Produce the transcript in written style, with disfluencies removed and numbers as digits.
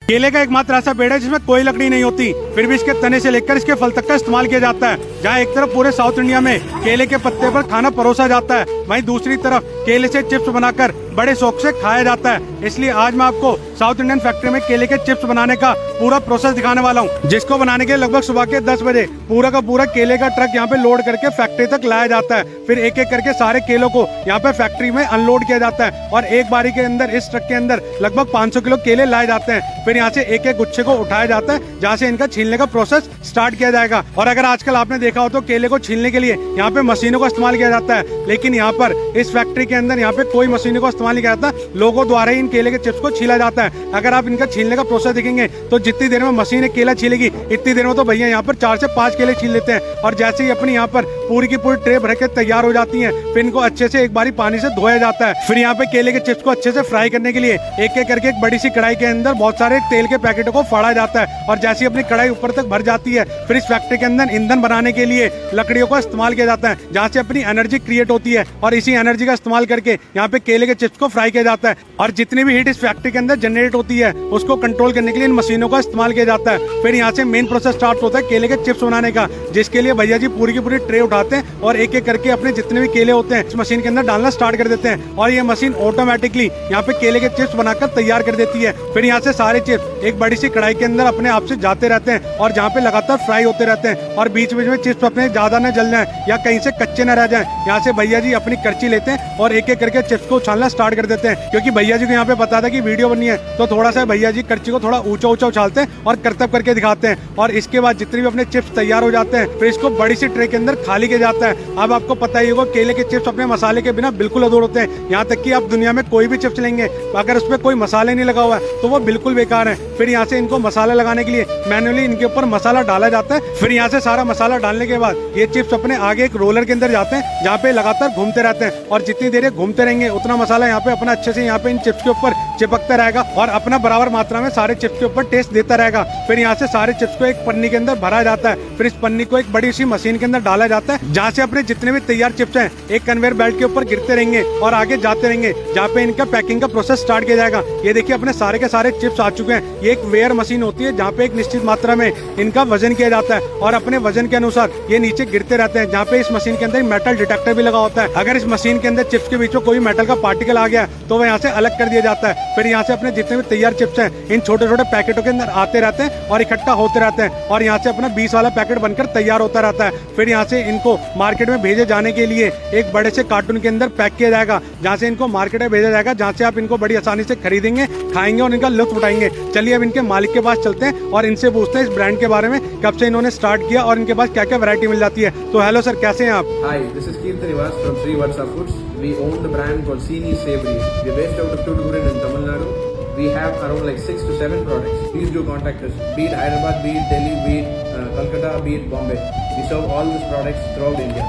केले का एकमात्र ऐसा पेड़ है जिसमें कोई लकड़ी नहीं होती, फिर भी इसके तने से लेकर इसके फल तक का इस्तेमाल किया जाता है। जहाँ एक तरफ पूरे साउथ इंडिया में केले के पत्ते पर खाना परोसा जाता है, वहीं दूसरी तरफ केले से चिप्स बनाकर बड़े शौक से खाया जाता है। इसलिए आज मैं आपको साउथ इंडियन फैक्ट्री में केले के चिप्स बनाने का पूरा प्रोसेस दिखाने वाला हूँ, जिसको बनाने के लगभग सुबह के 10 बजे पूरा का पूरा केले का ट्रक यहाँ पे लोड करके फैक्ट्री तक लाया जाता है। फिर एक एक करके सारे केलों को यहाँ पे फैक्ट्री में अनलोड किया जाता है और एक बारी के अंदर इस ट्रक के अंदर लगभग 500 किलो केले लाए जाते हैं। फिर यहाँ से एक एक गुच्छे को उठाया जाता है, जहाँ से इनका छीलने का प्रोसेस स्टार्ट किया जाएगा। और अगर आजकल आपने देखा हो तो केले को छीलने के लिए यहाँ पे मशीनों का इस्तेमाल किया जाता है, लेकिन यहाँ पर इस फैक्ट्री के अंदर यहाँ पे कोई मशीनों का इस्तेमाल नहीं किया जाता, लोगों द्वारा ही इन केले के चिप्स को छीला जाता है। अगर आप इनका छीलने का प्रोसेस देखेंगे तो जितनी देर में मशीन एक केला छीलेगी इतनी देर में तो भैया यहाँ पर 4 से 5 केले छील लेते हैं। और जैसे ही अपनी यहाँ पर पूरी की पूरी ट्रे भर के तैयार हो जाती है, फिर इनको अच्छे से एक बारी पानी से धोया जाता है। फिर यहाँ पे केले के चिप्स को अच्छे से फ्राई करने के लिए एक एक करके एक बड़ी सी कढ़ाई के अंदर बहुत सारे तेल के पैकेटों को फाड़ा जाता है। और जैसे ही अपनी कढ़ाई ऊपर तक भर जाती है, फिर इस फैक्ट्री के अंदर ईंधन बनाने के लिए लकड़ियों का इस्तेमाल किया जाता है, जहाँ से अपनी एनर्जी क्रिएट होती है। और इसी एनर्जी का इस्तेमाल करके यहाँ पे केले के चिप्स को फ्राई किया जाता है। और जितनी भी हीट इस फैक्ट्री के अंदर जनरेट होती है उसको कंट्रोल करने के लिए इन मशीनों का इस्तेमाल किया जाता है। फिर यहाँ से मेन प्रोसेस स्टार्ट होता है केले के चिप्स बनाने का, जिसके लिए भैया जी पूरी की पूरी ट्रे उठाते हैं और एक एक करके अपने जितने भी केले होते हैं इस मशीन के अंदर डालना स्टार्ट कर देते हैं। और ये मशीन ऑटोमेटिकली यहाँ पे केले के चिप्स बनाकर तैयार कर देती है। फिर यहाँ से सारे चिप्स एक बड़ी सी कढ़ाई के अंदर अपने आप से जाते रहते हैं और जहाँ पे लगातार फ्राई होते रहते हैं। और बीच बीच में चिप्स अपने ज्यादा न जल जाए या कहीं से कच्चे न रह जाए, यहाँ से भैया जी अपनी करची लेते हैं और एक एक करके चिप्स को उछालना स्टार्ट कर देते हैं। क्योंकि भैया जी को यहाँ पे पता था कि वीडियो बननी है, तो थोड़ा सा भैया जी करची को थोड़ा ऊंचा ऊंचा उछालते हैं और करतब करके दिखाते हैं। और इसके बाद जितने भी अपने चिप्स तैयार हो जाते हैं, फिर इसको बड़ी सी ट्रे के अंदर खाली किया जाता है। अब आपको पता ही होगा केले के चिप्स अपने मसाले के बिना बिल्कुल अधूरे होते हैं। यहाँ तक कि आप दुनिया में कोई भी चिप्स लेंगे, अगर उसमें कोई मसाले नहीं लगा हुआ है तो वो बिल्कुल बेकार है। फिर यहाँ से इनको मसाला लगाने के लिए मैन्युअली इनके ऊपर मसाला डाला जाता है। फिर यहाँ से सारा मसाला डालने के बाद ये चिप्स अपने आगे एक रोलर के अंदर जाते हैं, जहाँ पे लगातार घूमते रहते हैं। और जितनी देर ये घूमते रहेंगे उतना मसाला यहाँ पे अपना अच्छे से यहाँ पे इन चिप्स के ऊपर चिपकता रहेगा और अपना बराबर मात्रा में सारे चिप्स के ऊपर टेस्ट देता रहेगा। फिर यहाँ से सारे चिप्स को एक पन्नी के अंदर भरा जाता है। फिर इस पन्नी को एक बड़ी सी मशीन के अंदर डाला जाता है, जहाँ से अपने जितने भी तैयार चिप्स हैं एक कन्वेयर बेल्ट के ऊपर गिरते रहेंगे और आगे जाते रहेंगे, जहाँ पे इनका पैकिंग का प्रोसेस स्टार्ट किया जाएगा। ये देखिए अपने सारे के सारे चिप्स आ चुके हैं। ये एक वेयर मशीन होती है, जहाँ पे एक निश्चित मात्रा में इनका वजन किया जाता है और अपने वजन के अनुसार ये नीचे गिरते रहते हैं, जहाँ पे इस मशीन के अंदर मेटल डिटेक्टर भी लगा होता है। अगर इस मशीन के अंदर चिप्स के बीच में कोई मेटल का पार्टिकल आ गया तो वह यहाँ से अलग कर दिया जाता है। फिर यहाँ से अपने जितने भी तैयार चिप्स हैं इन छोटे छोटे पैकेटों के अंदर आते रहते हैं और इकट्ठा होते रहते हैं और यहाँ से अपना 20 वाला पैकेट बनकर तैयार होता रहता है। फिर यहाँ से इनको मार्केट में भेजे जाने के लिए एक बड़े से कार्टून के अंदर पैक किया जाएगा, जहाँ से इनको मार्केट में भेजा जाएगा, जहाँ से आप इनको बड़ी आसानी से खरीदेंगे, खाएंगे और इनका लुत्फ उठाएंगे। चलिए अब इनके मालिक के पास चलते हैं और इनसे पूछते हैं इस ब्रांड के बारे में, कब से इन्होंने स्टार्ट किया और इनके पास क्या क्या वैरायटी मिल जाती है। तो हेलो सर, कैसे हैं आप? Hi, this is Keerthan Nivas from Sri Vatsa Foods. We own the brand called Seeni Savories. We are based out of Tuticorin in Tamil Nadu. We have around like 6 to 7 products. Please do contact us. Be it Hyderabad, be it Delhi, be it Kolkata, be it Bombay. We serve all these products throughout India.